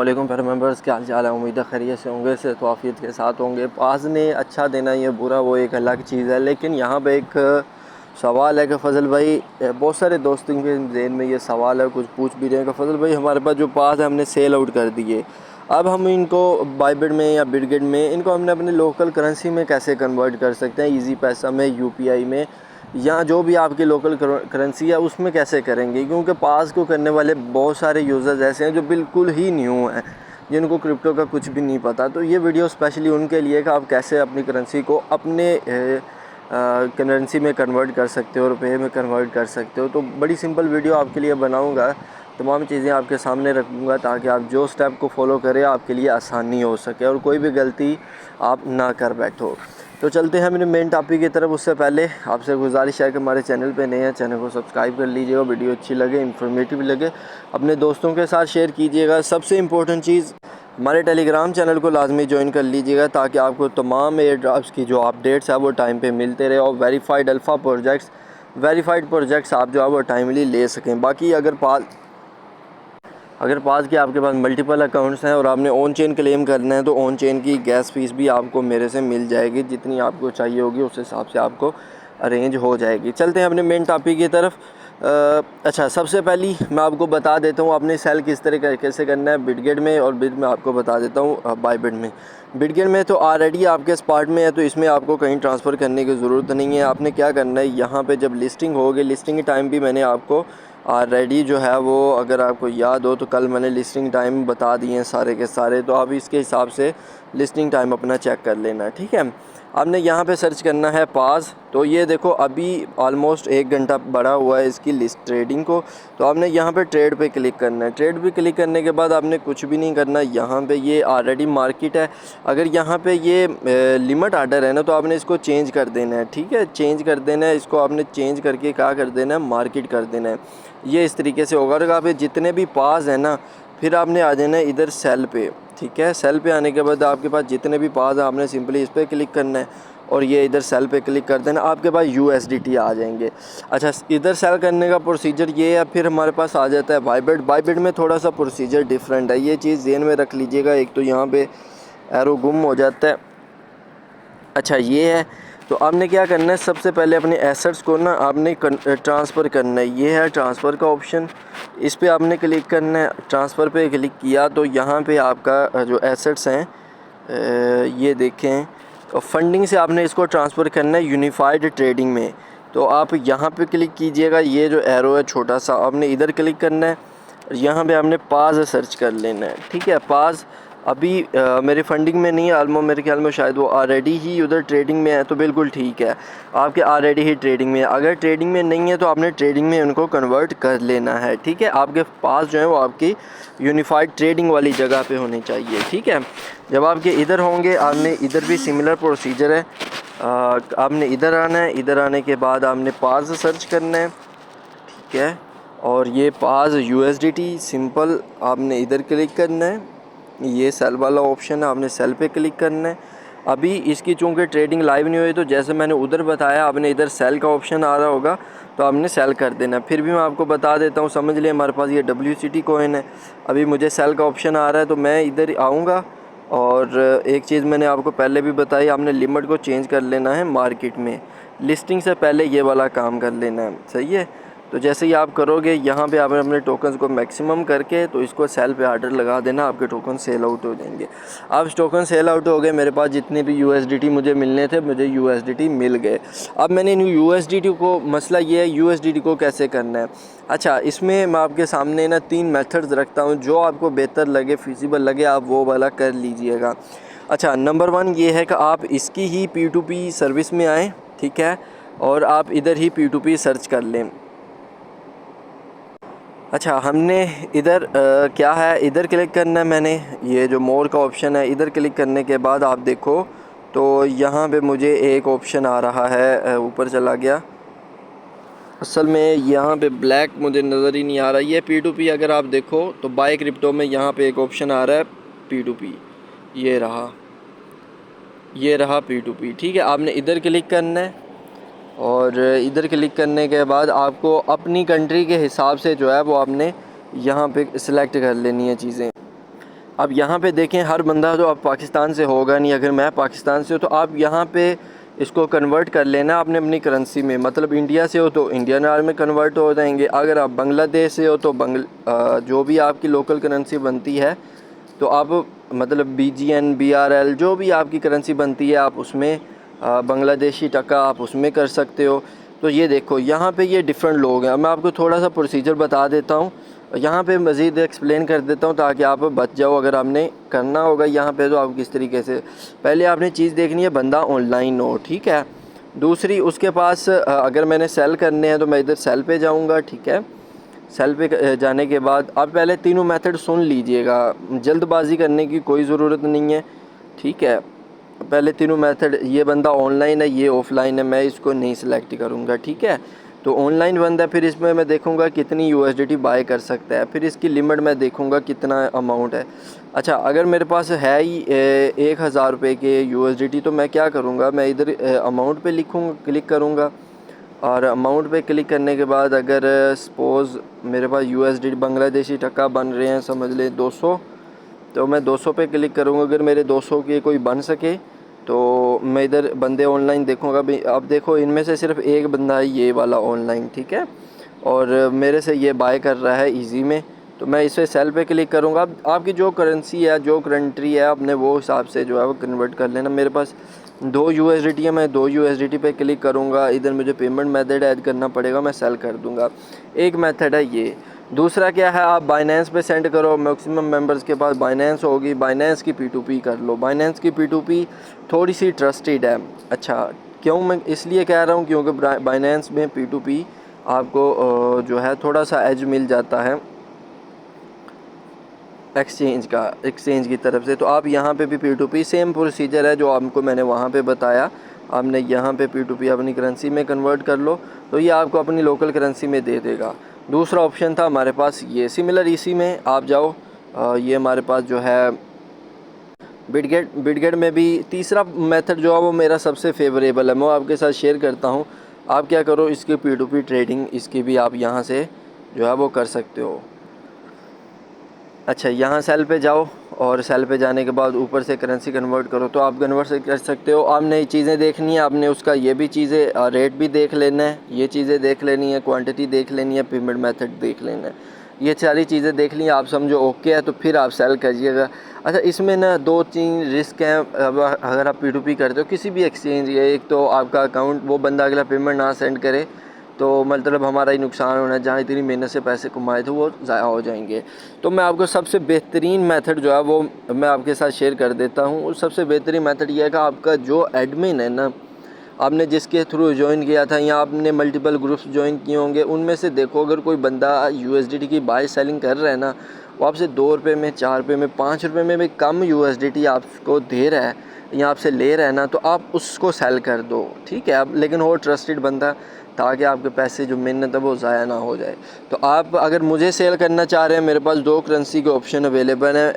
वालेकुम प्यारे मेंबर्स, क्या हाल चाल है। उम्मीद है खैरियत से होंगे, से तौफीक के साथ होंगे। पास ने अच्छा देना ये बुरा वो एक अलग चीज़ है, लेकिन यहाँ पे एक सवाल है कि फ़ज़ल भाई, बहुत सारे दोस्तों के जहन में ये सवाल है, कुछ पूछ भी रहे हैं कि फ़ज़ल भाई हमारे पास जो पास है हमने सेल आउट कर दिए, अब हम इनको बाइबिट में या बिटगेट में इनको हमने अपनी लोकल करेंसी में कैसे कन्वर्ट कर सकते हैं, ईजी पैसा में, यूपीआई में, या जो भी आपकी लोकल करेंसी है उसमें कैसे करेंगे। क्योंकि पास को करने वाले बहुत सारे यूज़र्स ऐसे हैं जो बिल्कुल ही न्यू हैं, जिनको क्रिप्टो का कुछ भी नहीं पता। तो ये वीडियो स्पेशली उनके लिए कि आप कैसे अपनी करेंसी को अपने करेंसी में कन्वर्ट कर सकते हो, रुपए में कन्वर्ट कर सकते हो। तो बड़ी सिंपल वीडियो आपके लिए बनाऊंगा, तमाम चीज़ें आपके सामने रखूँगा ताकि आप जो स्टेप को फॉलो करें आपके लिए आसानी हो सके और कोई भी गलती आप ना कर बैठो। तो चलते हैं मेरे मेन टॉपिक की तरफ। उससे पहले आपसे गुजारिश है कि हमारे चैनल पे नए हैं, चैनल को सब्सक्राइब कर लीजिएगा। वीडियो अच्छी लगे, इन्फॉर्मेटिव लगे, अपने दोस्तों के साथ शेयर कीजिएगा। सबसे इम्पोर्टेंट चीज़, हमारे टेलीग्राम चैनल को लाजमी ज्वाइन कर लीजिएगा ताकि आपको तमाम एयर ड्रॉप्स की जो अपडेट्स है वो टाइम पे मिलते रहे और वेरीफाइड अल्फ़ा प्रोजेक्ट्स आप जो है वो टाइमली ले सकें। बाकी अगर पास के आपके पास मल्टीपल अकाउंट्स हैं और आपने ऑन चेन क्लेम करना है तो ऑन चेन की गैस फीस भी आपको मेरे से मिल जाएगी, जितनी आपको चाहिए होगी उस हिसाब से आपको अरेंज हो जाएगी। चलते हैं अपने मेन टॉपिक की तरफ। अच्छा, सबसे पहली मैं आपको बता देता हूँ आपने सेल किस तरह कैसे करना है बिटगेट में, और बिट में आपको बता देता हूँ बायबिट में। बिटगेट में तो ऑलरेडी आपके स्पॉट में है, तो इसमें आपको कहीं ट्रांसफ़र करने की ज़रूरत नहीं है। आपने क्या करना है, यहाँ पे जब लिस्टिंग होगी, लिस्टिंग के टाइम भी मैंने आपको ऑलरेडी जो है वो, अगर आपको याद हो तो कल मैंने लिस्टिंग टाइम बता दिए हैं सारे के सारे, तो आप इसके हिसाब से लिस्टिंग टाइम अपना चेक कर लेना, ठीक है। आपने यहाँ पे सर्च करना है पास, तो ये देखो अभी ऑलमोस्ट 1 घंटा बढ़ा हुआ है इसकी लिस्ट ट्रेडिंग को। तो आपने यहाँ पे ट्रेड पे क्लिक करना है। ट्रेड पे क्लिक करने के बाद आपने कुछ भी नहीं करना, यहाँ पे ये ऑलरेडी मार्केट है। अगर यहाँ पे ये लिमिट आर्डर है ना, तो आपने इसको चेंज कर देना है, ठीक है। चेंज कर देना है इसको, आपने चेंज करके क्या कर देना है, मार्केट कर देना है। ये इस तरीके से होगा। अगर आप जितने भी पास है ना, फिर आपने आ जाना है इधर सेल पे, ठीक है। सेल पे आने के बाद आपके पास जितने भी पास हैं आपने सिंपली इस पर क्लिक करना है और ये इधर सेल पे क्लिक कर देना, आपके पास USDT आ जाएंगे। अच्छा, इधर सेल करने का प्रोसीजर ये है। फिर हमारे पास आ जाता है बायबिट। बायबिट में थोड़ा सा प्रोसीजर डिफरेंट है, ये चीज़ ज़हन में रख लीजिएगा। एक तो यहाँ पे एरो गुम हो जाता है। अच्छा, ये है। तो आपने क्या करना है, सबसे पहले अपने एसेट्स को ना आपने ट्रांसफ़र करना है। ये है ट्रांसफ़र का ऑप्शन, इस पे आपने क्लिक करना है। ट्रांसफ़र पे क्लिक किया तो यहाँ पे आपका जो एसेट्स हैं ये देखें, फंडिंग से आपने इसको ट्रांसफ़र करना है यूनिफाइड ट्रेडिंग में। तो आप यहाँ पे क्लिक कीजिएगा, ये जो एरो है छोटा सा, आपने इधर क्लिक करना है। यहाँ पे आपने पास सर्च कर लेना है, ठीक है। पास अभी मेरे फंडिंग में नहीं है, आलमो मेरे ख्याल में शायद वो ऑलरेडी ही उधर ट्रेडिंग में है, तो बिल्कुल ठीक है, आपके ऑलरेडी ही ट्रेडिंग में है। अगर ट्रेडिंग में नहीं है तो आपने ट्रेडिंग में उनको कन्वर्ट कर लेना है, ठीक है। आपके पास जो है वो आपकी यूनिफाइड ट्रेडिंग वाली जगह पे होनी चाहिए, ठीक है। जब आपके इधर होंगे, आपने इधर भी सिमिलर प्रोसीजर है। आपने इधर आना है, इधर आने के बाद आपने पास सर्च करना है, ठीक है। और ये पास USDT सिंपल आपने इधर क्लिक करना है, ये सेल वाला ऑप्शन है, आपने सेल पे क्लिक करना है। अभी इसकी चूँकि ट्रेडिंग लाइव नहीं हुई, तो जैसे मैंने उधर बताया आपने इधर सेल का ऑप्शन आ रहा होगा, तो आपने सेल कर देना है। फिर भी मैं आपको बता देता हूँ, समझ लिए, हमारे पास ये WCT कॉइन है, अभी मुझे सेल का ऑप्शन आ रहा है, तो मैं इधर आऊँगा। और एक चीज़ मैंने आपको पहले भी बताई, आपने लिमिट को चेंज कर लेना है मार्केट में, लिस्टिंग से पहले ये वाला काम कर लेना है, सही है। तो जैसे ही आप करोगे, यहाँ पे आपने अपने टोकन्स को मैक्सिमम करके तो इसको सेल पे आर्डर लगा देना, आपके टोकन सेल आउट हो जाएंगे। अब टोकन सेल आउट हो गए, मेरे पास जितने भी USDT मुझे मिलने थे, मुझे USDT मिल गए। अब मैंने इन USDT को, मसला ये है USDT को कैसे करना है। अच्छा, इसमें मैं आपके सामने ना 3 मेथड्स रखता हूँ, जो आपको बेहतर लगे, फिजिबल लगे, आप वो वाला कर लीजिएगा। अच्छा, नंबर 1 ये है कि आप इसकी ही P2P सर्विस में आएँ, ठीक है, और आप इधर ही P2P सर्च कर लें। अच्छा, हमने इधर क्या है, इधर क्लिक करना है मैंने, ये जो मोर का ऑप्शन है, इधर क्लिक करने के बाद आप देखो तो यहाँ पे मुझे एक ऑप्शन आ रहा है, ऊपर चला गया। असल में यहाँ पे ब्लैक मुझे नज़र ही नहीं आ रहा। ये P2P अगर आप देखो तो बाय क्रिप्टो में यहाँ पे एक ऑप्शन आ रहा है P2P, ये रहा P2P, ठीक है। आपने इधर क्लिक करना है और इधर क्लिक करने के बाद आपको अपनी कंट्री के हिसाब से जो है वो आपने यहाँ पे सिलेक्ट कर लेनी है चीज़ें। अब यहाँ पे देखें, हर बंदा तो अब पाकिस्तान से होगा नहीं। अगर मैं पाकिस्तान से हूँ तो आप यहाँ पे इसको कन्वर्ट कर लेना आपने अपनी करेंसी में। मतलब इंडिया से हो तो इंडियन आर में कन्वर्ट हो जाएंगे। अगर आप बांग्लादेश से हो तो जो भी आपकी लोकल करेंसी बनती है तो आप मतलब BGN BRL जो भी आपकी करेंसी बनती है आप उसमें बांग्लादेशी टका आप उसमें कर सकते हो। तो ये देखो यहाँ पे ये डिफरेंट लोग हैं। मैं आपको थोड़ा सा प्रोसीजर बता देता हूँ, यहाँ पे मज़ीद एक्सप्लेन कर देता हूँ ताकि आप बच जाओ। अगर आपने करना होगा यहाँ पे तो आप किस तरीके से, पहले आपने चीज़ देखनी है बंदा ऑनलाइन हो, ठीक है। दूसरी उसके पास अगर मैंने सेल करने हैं तो मैं इधर सेल पे जाऊँगा, ठीक है। सेल पे जाने के बाद आप पहले तीनों मेथड सुन लीजिएगा, जल्दबाजी करने की कोई ज़रूरत नहीं है, ठीक है। पहले तीनों मेथड, ये बंदा ऑनलाइन है, ये ऑफ़लाइन है, मैं इसको नहीं सिलेक्ट करूँगा, ठीक है। तो ऑनलाइन बंदा, फिर इसमें मैं देखूँगा कितनी USDT बाय कर सकता है, फिर इसकी लिमिट मैं देखूँगा कितना अमाउंट है। अच्छा, अगर मेरे पास है ही 1000 रुपये के USDT तो मैं क्या करूँगा, मैं इधर अमाउंट पे क्लिक करूँगा और अमाउंट पे क्लिक करने के बाद अगर सपोज़ मेरे पास USDT बांग्लादेशी टका बन रहे हैं, समझ ले 200, तो मैं 200 पे क्लिक करूँगा। अगर मेरे 200 के कोई बन सके तो मैं इधर बंदे ऑनलाइन देखूँगा भी। अब देखो इनमें से सिर्फ एक बंदा है ये वाला ऑनलाइन, ठीक है, और मेरे से ये बाय कर रहा है इजी में, तो मैं इसे सेल पे क्लिक करूँगा। अब आपकी जो करेंसी है, जो कंट्री है, आपने वो हिसाब से जो है वो कन्वर्ट कर लेना। मेरे पास 2 USDT है, मैं 2 USDT पे क्लिक करूँगा। इधर मुझे पेमेंट मेथड ऐड करना पड़ेगा, मैं सेल कर दूँगा। एक मेथड है ये। दूसरा क्या है, आप बाइनेंस पे सेंड करो। मैक्सिमम मेंबर्स के पास बाइनेंस होगी, बाइनेंस की P2P कर लो। बाइनेंस की P2P थोड़ी सी ट्रस्टेड है। अच्छा, क्यों मैं इसलिए कह रहा हूँ क्योंकि बाइनेंस में P2P आपको जो है थोड़ा सा एज मिल जाता है एक्सचेंज की तरफ से। तो आप यहाँ पे भी P2P सेम प्रोसीजर है जो आपको मैंने वहाँ पे बताया। आपने यहाँ पे P2P अपनी करेंसी में कन्वर्ट कर लो तो ये आपको अपनी लोकल करेंसी में दे देगा। दूसरा ऑप्शन था हमारे पास ये, सिमिलर इसी में आप जाओ। ये हमारे पास जो है बिटगेट में भी तीसरा मेथड जो है वो मेरा सबसे फेवरेबल है, मैं आपके साथ शेयर करता हूँ। आप क्या करो, इसकी P2P ट्रेडिंग इसकी भी आप यहाँ से जो है वो कर सकते हो। अच्छा, यहाँ सेल पे जाओ और सेल पे जाने के बाद ऊपर से करेंसी कन्वर्ट करो तो आप कन्वर्ट कर सकते हो। आपने ये चीज़ें देखनी है, आपने उसका ये भी चीज़ें रेट भी देख लेना है, ये चीज़ें देख लेनी है, क्वांटिटी देख लेनी है, पेमेंट मेथड देख लेना है। ये सारी चीज़ें देख ली, आप समझो ओके है तो फिर आप सेल करिएगा। अच्छा, इसमें ना 2-3 रिस्क हैं। अगर आप P2P करते हो किसी भी एक्सचेंज, ये एक तो आपका अकाउंट वो बंदा अगला पेमेंट ना सेंड करे तो मतलब हमारा ही नुकसान होना है। जहाँ इतनी मेहनत से पैसे कमाए थे वो ज़ाया हो जाएंगे। तो मैं आपको सबसे बेहतरीन मेथड जो है वो मैं आपके साथ शेयर कर देता हूँ। सबसे बेहतरीन मेथड ये है कि आपका जो एडमिन है ना, आपने जिसके थ्रू ज्वाइन किया था या आपने मल्टीपल ग्रुप्स ज्वाइन किए होंगे, उनमें से देखो अगर कोई बंदा USDT की बाय सेलिंग कर रहा है ना, वो आपसे 2 रुपये में, 4 रुपये में, 5 रुपये में भी कम USDT आपको दे रहा है या आपसे ले रहा है ना, तो आप उसको सेल कर दो, ठीक है। अब लेकिन हो ट्रस्टेड बंदा, ताकि आपके पैसे जो मेहनत है वो ज़ाया ना हो जाए। तो आप अगर मुझे सेल करना चाह रहे हैं, मेरे पास 2 करेंसी के ऑप्शन अवेलेबल हैं।